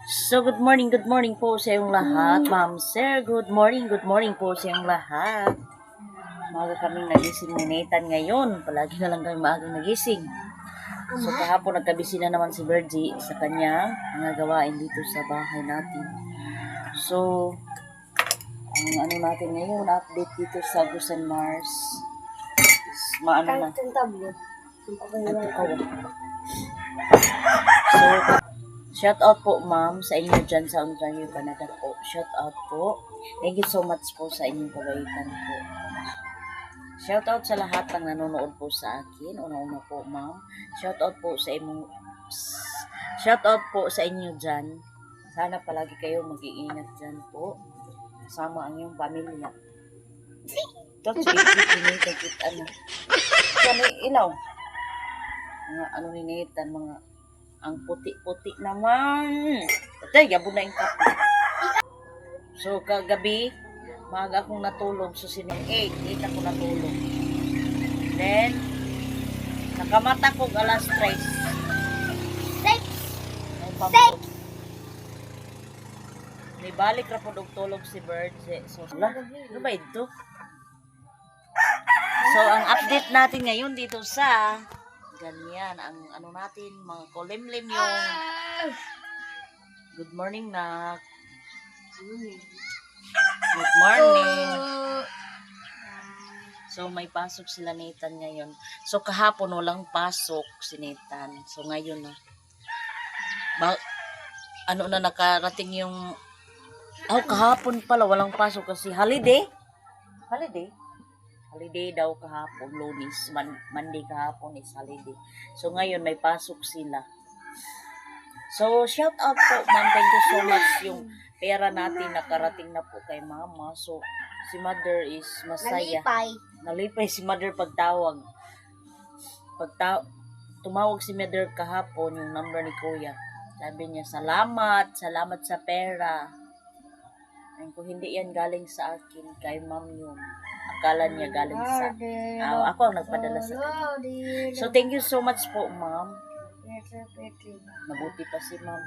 So, good morning po sa iyong lahat, ma'am, sir. Good morning po sa iyong lahat. Maaga kaming nagising ni Nathan ngayon. Palagi na lang kami maagang nagising. So, kahapon nagkabisi na naman si Virgie sa kanya mga gawain dito sa bahay natin. So, ang ano natin ngayon, update dito sa Gusan Mars. Maano na. Ano ka So, shout out po ma'am sa inyo dyan sa Ontario, Canada po. Shout out po. Thank you so much po sa inyong kabaitan po. Shout out sa lahat ng nanonood po sa akin. Una-una po ma'am. Shout out po sa inyo dyan. Sana palagi kayo mag-iingat dyan po. Kasama ang iyong pamilya. That's it. Ano. Sana ilaw. Mga ano ni Nathan, mga ang puti-puti naman. Patay, gabo na yung kape. So, kagabi, maaga akong natulog. So, 8 ako natulog. Then, nakamata ko alas 3. 6. May balik na po tulog si Bird. So, ano ba ito? So, ang update natin ngayon dito sa ganyan, ang ano natin, mga kulimlim yung good morning na good morning. So may pasok sila Nathan ngayon. So kahapon walang pasok si Nathan. So ngayon na ano na nakarating yung kahapon pala walang pasok kasi holiday daw kahapon, Lunes, Monday kahapon is holiday. So ngayon may pasok sila. So shout out po ma'am, thank you so much. Yung pera natin nakarating na po kay mama. So si mother is masaya. Nalipay si mother pagtawag. Tumawag si mother kahapon yung number ni kuya. Sabi niya salamat sa pera. Ay, kung hindi yan galing sa akin, kay ma'am yun. Akala niya galing sa ako ang nagpadala sa kanya. So thank you so much po ma'am. Mabuti pa si ma'am.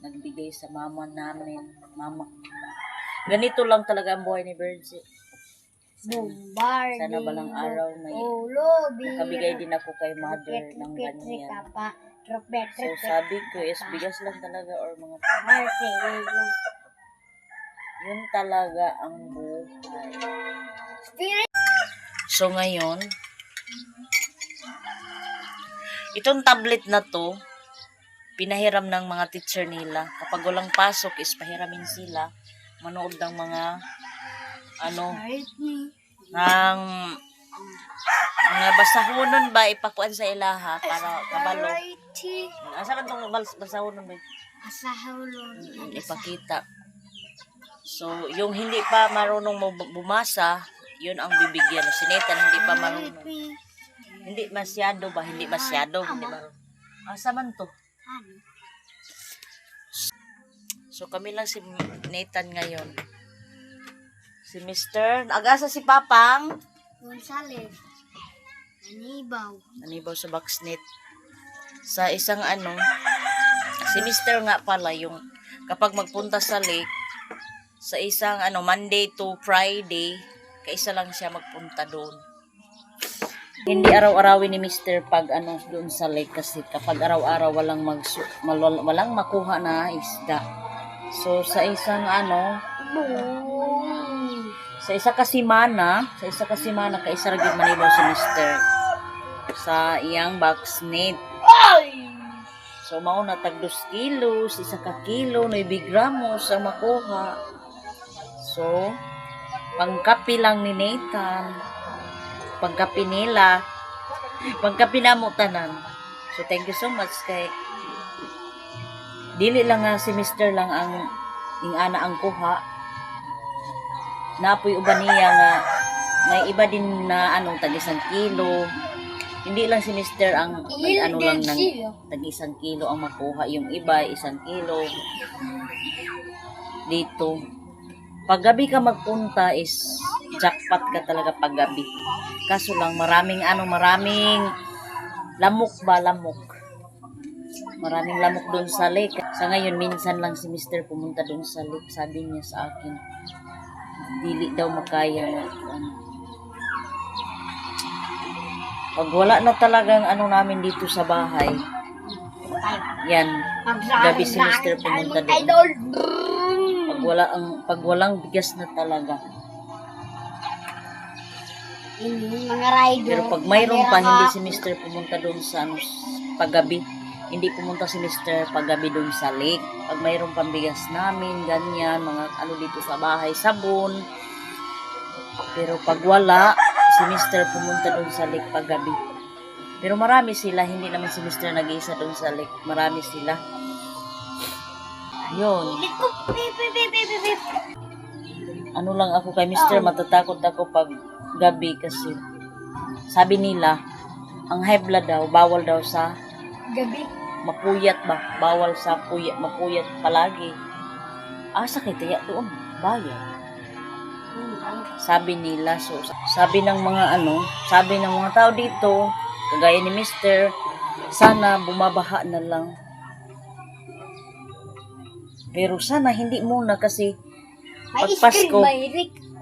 Nagbigay sa mama namin. Ganito lang talaga ang buhay ni Virgie. Sana balang araw may nakabigay din ako kay mother ng ganyan. So sabi ko is bigas lang talaga or mga yun talaga ang buhay. So ngayon, itong tablet na to, pinahiram ng mga teacher nila. Kapag walang pasok is pahiramin sila. Manood ng mga ng mga basahonon ba ipakuan sa ilaha para kabalo. Asa man tong basahonon ba? Basahonon ipakita. So, yung hindi pa marunong bumasa, yun ang bibigyan. Si Nathan hindi pa marunong. Hindi masyado. Hindi marunong. Asa man to? So, kami lang si Nathan ngayon. Si Mr. Agasa si Papang Gonzales. Nanibaw sa Boxnet. Sa isang si Mr. nga pala yung kapag magpunta sa lake, sa isang Monday to Friday, kaisa lang siya magpunta doon. Hindi araw-arawin ni Mr. pag doon sa lake kasi kapag araw-araw walang makuha na isda. So sa isang sa isa kasimana kaisa ra gyud manibaw si Mr. sa iyang Boxnet. So mao na tag 2 kilos, 1 kilo, 9 gramos ang makuha. So pangkapi lang ni Nathan, pangkapi nila, pangkapi namo tanan. So thank you so much kay dili lang nga si Mr. lang ang ana ang kuha. Napoy uban niya nga may iba din na tag 1 kilo. Hindi lang si Mr. ang lang ng tag 1 kilo ang makuha, yung iba 1 kilo. Dito paggabi ka magpunta is jackpot ka talaga paggabi. Kaso lang maraming Lamok ba? Lamok. Maraming lamok doon sa lake. Sa ngayon, minsan lang si Mister pumunta doon sa lake. Sabi niya sa akin, dili daw makaya na ano. Pag wala na talagang ano namin dito sa bahay, yan, gabi si Mister pumunta doon. Pag walang bigas na talaga. Mga rider. Pero pag mayroon pa, hindi si Mister pumunta doon sa ano, paggabi. Hindi pumunta si Mister paggabi doon sa lake. Pag mayroon pang bigas namin, ganyan, mga ano dito sa bahay, sabon. Pero pag wala, si Mister pumunta doon sa lake paggabi. Pero marami sila, hindi naman si Mister nag-iisa doon sa lake. Marami sila. Ayun. Ano lang ako kay Mister, matatakot ako pag gabi kasi sabi nila, ang high blood daw, bawal daw sa Gabi. mapuyat ba? Bawal sa mapuyat palagi. Sakit kaya doon, bayan. Sabi nila, so sabi ng mga sabi ng mga tao dito, kagaya ni Mister, sana bumabaha na lang. Pero sana hindi muna kasi pag Pasko,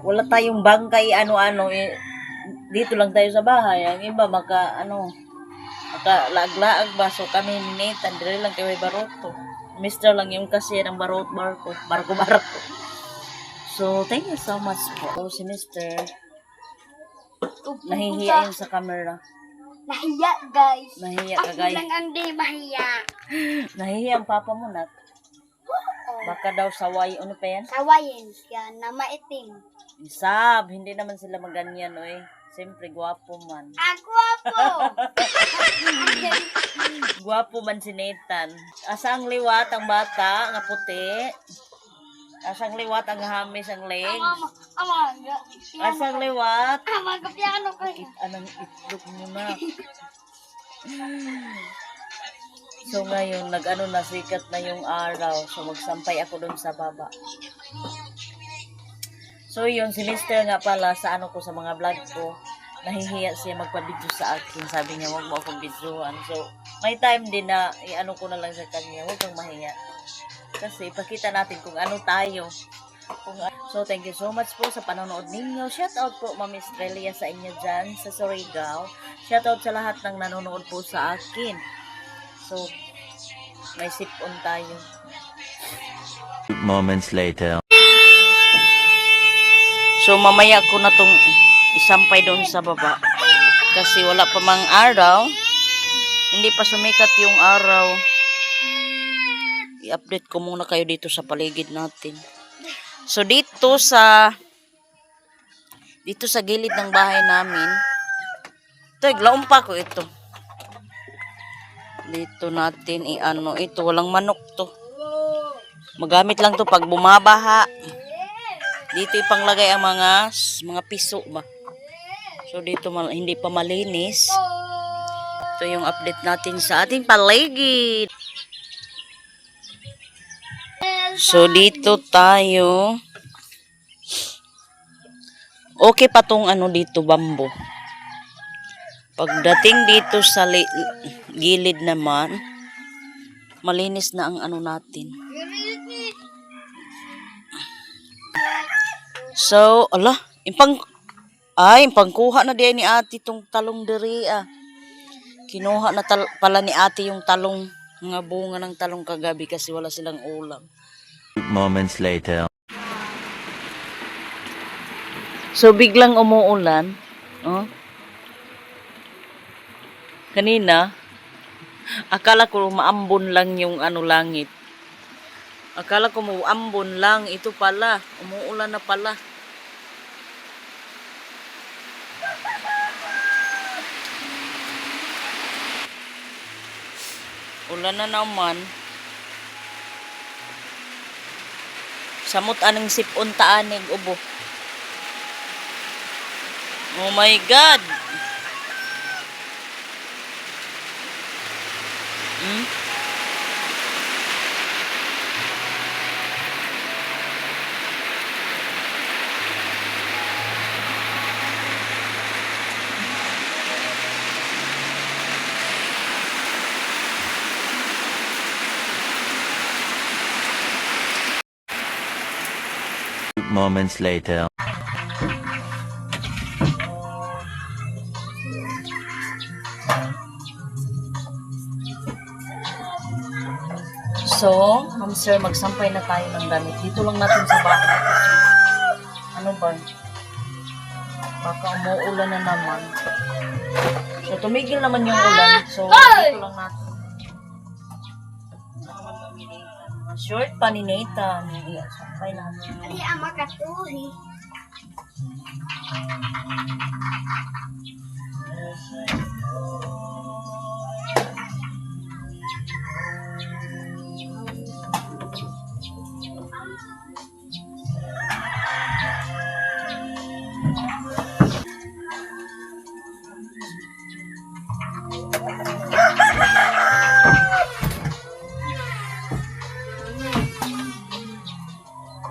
wala tayong bangkay ano-ano dito lang tayo sa bahay. Ang iba maka-laag-laag ba? So kami ni Nathan, dire lang kayo baroto. Mister lang yung kasi ng barko. So, thank you so much po. Si Mister, nahihiya yun sa camera. Nahiya, guys. Nahihiya ka, guys. Ako lang ang di mahiya. Nahihiya ang papa mo, Nat. Baka daw saway, ano pa yan? Sawayin siya na maitim. Isab, hindi naman sila maganyan, oy. Siyempre, gwapo man. Ako. Gwapo man si Nathan. Asang liwat ang bata, nga puti. Asang liwat ang hamis ang legs. Asang liwat. Magkapiano ko. Anong itlog mo na. So ngayon, nasikat na yung araw. So magsampay ako dun sa baba. So yun, si Mister nga pala sa ko sa mga vlog ko, nahihiya siya magpa-video sa akin. Sabi niya, huwag mo akong videohan. So, may time din na ko na lang sa kanya, huwag kang mahiya. Kasi ipakita natin kung ano tayo. So, thank you so much po sa panonood ninyo. Shout out po, Ma'am Estrella, sa inyo dyan, sa Surigao. Shout out sa lahat ng nanonood po sa akin. So, may sip-on tayo. Moments later. So, mamaya ko na tong isampay doon sa baba. Kasi wala pa mang araw. Hindi pa sumikat yung araw. I-update ko muna kayo dito sa paligid natin. So, dito sa gilid ng bahay namin. Ito, iglaumpa ko ito. Dito natin ito. Walang manok to. Magamit lang to pag bumabaha. Dito ipanglagay ang mga piso ba. So dito hindi pa malinis. Ito yung update natin sa ating paligid. So dito tayo. Okay pa tong dito bambo. Pagdating dito sa gilid naman, malinis na ang natin. So, impangkuha na diyan ni ate tong talong diri Kinuha na pala ni ate yung talong, mga bunga ng talong kagabi kasi wala silang ulam. Moments later. So, biglang umuulan. Oh. Kanina, akala ko maambon lang yung langit. Akala ko maambon lang. Ito pala. Umuulan na pala. Ulan na naman. Samot anong sipon taanig ubo. Oh my God! moments later. So, ma'am sir, magsampay na tayo ng damit. Dito lang natin sa bahay. Kasi, ano ba? Baka umuulan na naman. So, tumigil naman yung ulan. So, dito lang natin. Short pa ni Nathan. Iya, sampay natin. Ari ang makatuhi.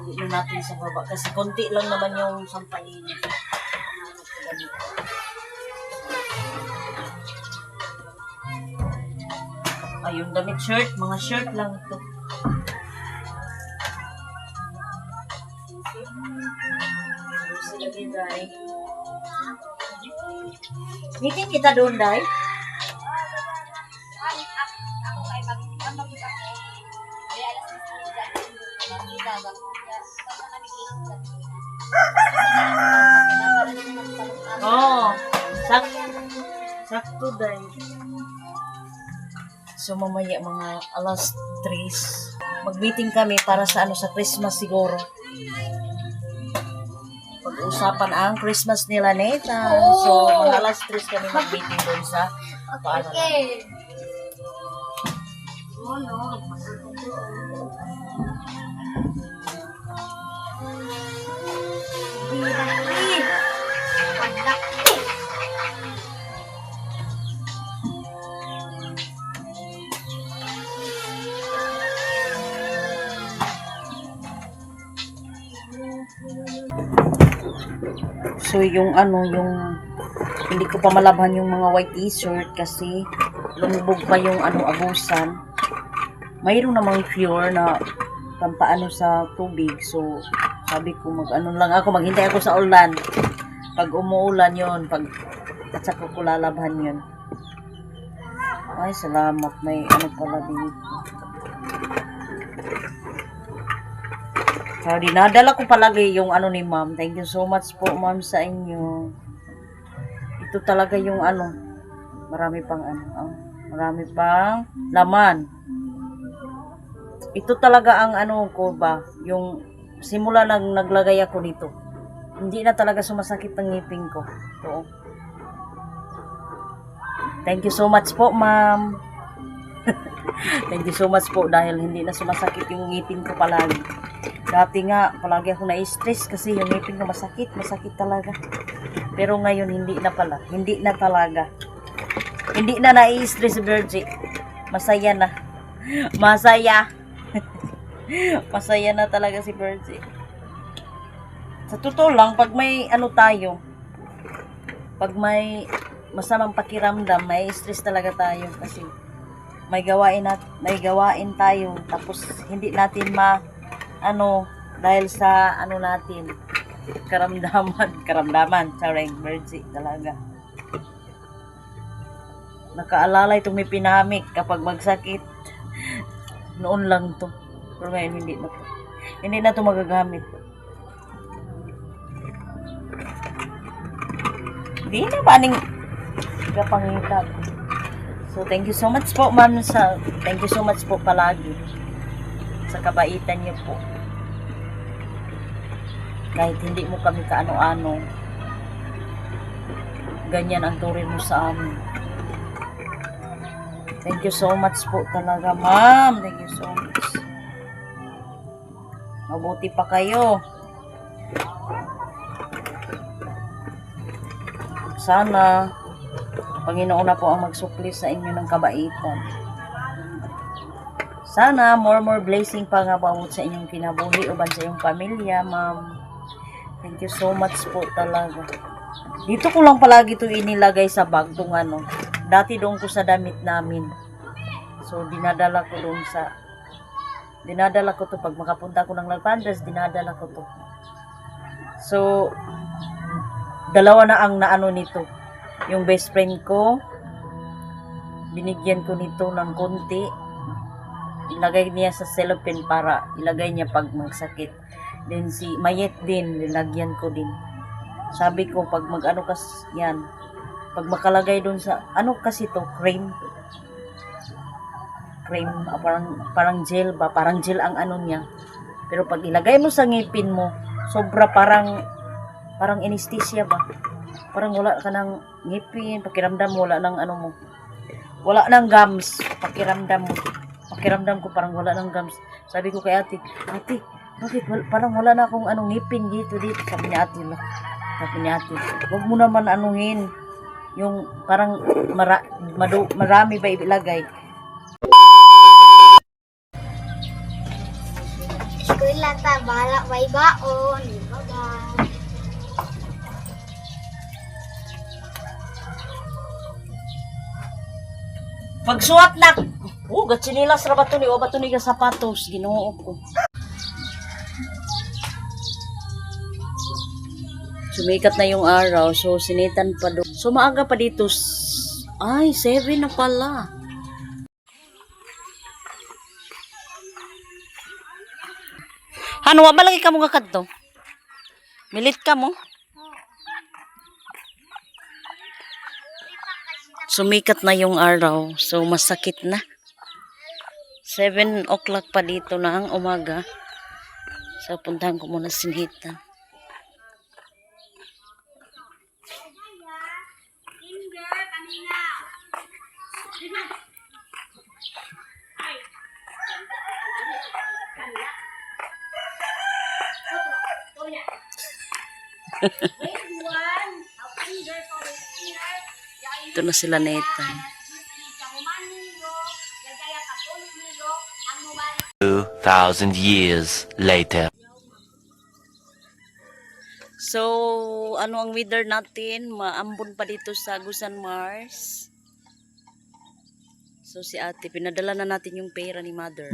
Hindi na natin sa baba. Kasi konti lang naman yung sampayin. Ayun, damit shirt. Mga shirt lang ito. Sila din, Day. Meeting kita doon, Day. Oh, sakto, Day. So, mamaya mga alas 3, mag-meeting kami para sa sa Christmas siguro. Pag-usapan ang Christmas nila, Nathan. So, mga alas 3 kami mag-meeting doon sa paano. Okay. Oh, no. So, yung hindi ko pa malabhan yung mga white t-shirt kasi lumubog pa yung agusan. Mayroon namang pure na pampaano sa tubig. So, sabi ko maghintay ako sa ulan. Pag umuulan yon, at saka ko lalabhan yun. Ay, salamat. May pala dito. So, dinadala ko palagi yung ni ma'am. Thank you so much po, ma'am, sa inyo. Ito talaga yung marami pang marami pang laman. Ito talaga ang ko ba, yung simula naglagay ako nito. Hindi na talaga sumasakit ang ngipin ko. Ito. Thank you so much po, ma'am. Thank you so much po dahil hindi na sumasakit yung ngipin ko palagi. Dati nga, palagi ako na-stress kasi yung ngipin ko masakit talaga. Pero ngayon, hindi na pala. Hindi na talaga. Hindi na na-stress, Virgie. Masaya na. Masaya. Masaya na talaga si Virgie. Sa totoo lang, pag may pag may masamang pakiramdam, may stress talaga tayo kasi may gawain tayo tapos hindi natin dahil sa natin karamdaman charing Virgie talaga nakaalala itong may pinamik kapag magsakit noon lang to pero ngayon hindi na to magagamit hindi na ba ning kapangita. So, thank you so much po, ma'am. Thank you so much po palagi sa kabaitan niyo po. Kahit hindi mo kami kaano-ano, ganyan ang turing mo sa amin. Thank you so much po talaga, ma'am. Thank you so much. Mabuti pa kayo. Sana Panginoon na po ang magsukli sa inyo ng kabaitan. Sana more blessing pa nga bawat sa inyong kinabuhi uban sa iyong pamilya, ma'am. Thank you so much po talaga. Dito ko lang palagi ito inilagay sa bag tong Dati doon ko sa damit namin. So dinadala ko to pag makapunta ko ng Las Palmas, dinadala ko to. So, dalawa na ang naano nito. Yung best friend ko, binigyan ko nito ng konti. Ilagay niya sa cellophane para ilagay niya pag magsakit. Then si Mayet din, nilagyan ko din. Sabi ko, pag mag-ano kas yan, pag makalagay doon sa, ano kasi to, cream, parang gel ba, parang gel ang ano niya. Pero pag ilagay mo sa ngipin mo, sobra parang anesthesia ba? Parang wala ka ng ngipin, pakiramdam mo, wala ng ano mo. Wala ng gums, pakiramdam mo. Pakiramdam ko parang wala ng gums. Sabi ko kay ate, bakit parang wala na akong anong ngipin dito. Sabi ni ate, huwag mo naman anuhin. Yung parang marami ba ilagay. Eskwela ta, bahala may baon. Bye-bye. Pagsuot na, gatsinilas ra ba to ni o ba to ni ka sapatos, Ginoo ko. Sumikat na yung araw, so sinitan pa doon. So maaga pa dito, 7 na pala. Ano, wa ba lagi ka mo kakadto? Milit ka mo? Sumikat na yung araw, so masakit na. 7 o'clock pa dito na ang umaga. So puntahan ko muna sinitan. Ito na sila neta. 2,000 years later. So, ano ang weather natin? Maambon pa dito sa Agusan, Mars. So, si ate, pinadala na natin yung pera ni mother.